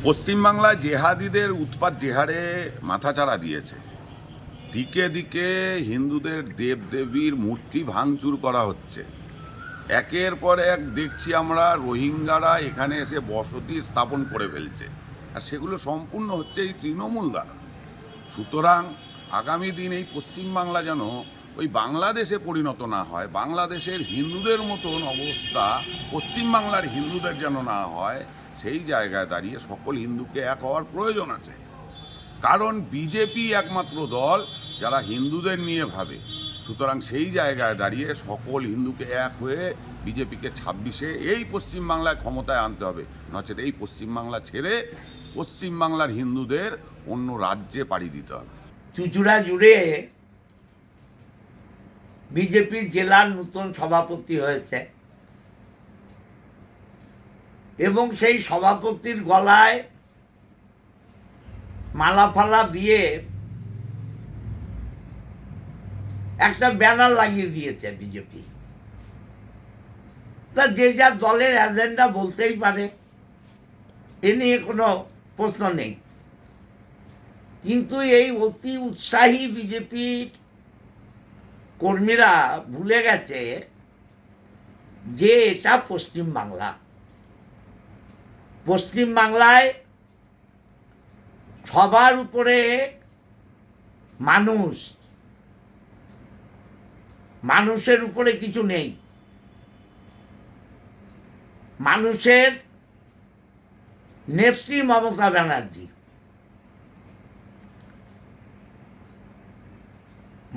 পশ্চিমবাংলায় জেহাদিদের উৎপাত যে হারে মাথাচাড়া দিয়েছে, দিকে দিকে হিন্দুদের দেবদেবীর মূর্তি ভাঙচুর করা হচ্ছে। একের পর এক দেখছি আমরা রোহিঙ্গারা এখানে এসে বসতি স্থাপন করে ফেলছে, আর সেগুলো সম্পূর্ণ হচ্ছে এই তৃণমূল দ্বারা। সুতরাং আগামী দিন এই পশ্চিমবাংলা যেন ওই বাংলাদেশে পরিণত না হয়, বাংলাদেশের হিন্দুদের মতন অবস্থা পশ্চিমবাংলার হিন্দুদের যেন না হয়, সেই জায়গায় দাঁড়িয়ে সকল হিন্দুকে এক হওয়ার প্রয়োজন আছে। কারণ বিজেপি একমাত্র দল যারা হিন্দুদের নিয়ে ভাবে। সুতরাং সেই জায়গায় দাঁড়িয়ে সকল হিন্দুকে এক হয়ে বিজেপিকে 26-এ এই পশ্চিমবাংলায় ক্ষমতায় আনতে হবে, নচেত এই পশ্চিমবাংলা ছেড়ে পশ্চিমবাংলার হিন্দুদের অন্য রাজ্যে পাড়ি দিতে হবে। চুঁচুড়া জুড়ে বিজেপির জেলার নতুন সভাপতি হয়েছে এবং সেই সভাপতির গলায় মালাফালা দিয়ে একটা ব্যানার লাগিয়ে দিয়েছে বিজেপি। তা যে যা দলের এজেন্ডা বলতেই পারে, এ নিয়ে কোনো প্রশ্ন নেই। কিন্তু এই অতি উৎসাহী বিজেপির কর্মীরা ভুলে গেছে যে এটা পশ্চিমবাংলা। পশ্চিমবাংলায় সবার উপরে মানুষ, মানুষের উপরে কিছু নেই। মানুষের নেত্রী মমতা ব্যানার্জি,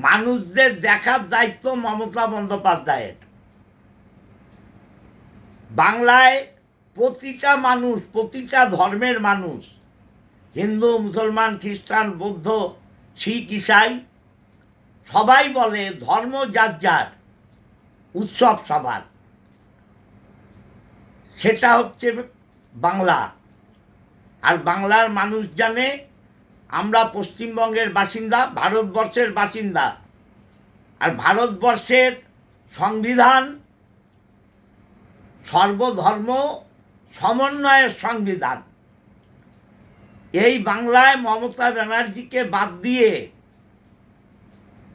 মানুষদের দেখার দায়িত্ব মমতা বন্দ্যোপাধ্যায়ের। বাংলায় প্রতিটা মানুষ, প্রতিটা ধর্মের মানুষ, হিন্দু, মুসলমান, খ্রিস্টান, বৌদ্ধ, শিখ, ইসাই, সবাই বলে ধর্ম যার যার, উৎসব সবার। সেটা হচ্ছে বাংলা। আর বাংলার মানুষ জানে আমরা পশ্চিমবঙ্গের বাসিন্দা, ভারতবর্ষের বাসিন্দা। আর ভারতবর্ষের সংবিধান সর্বধর্ম সমন্বয়ের সংবিধান। এই বাংলায় মমতা ব্যানার্জিকে বাদ দিয়ে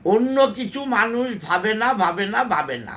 অন্য কিছু মানুষ ভাবে না, ভাবে না, ভাবে না।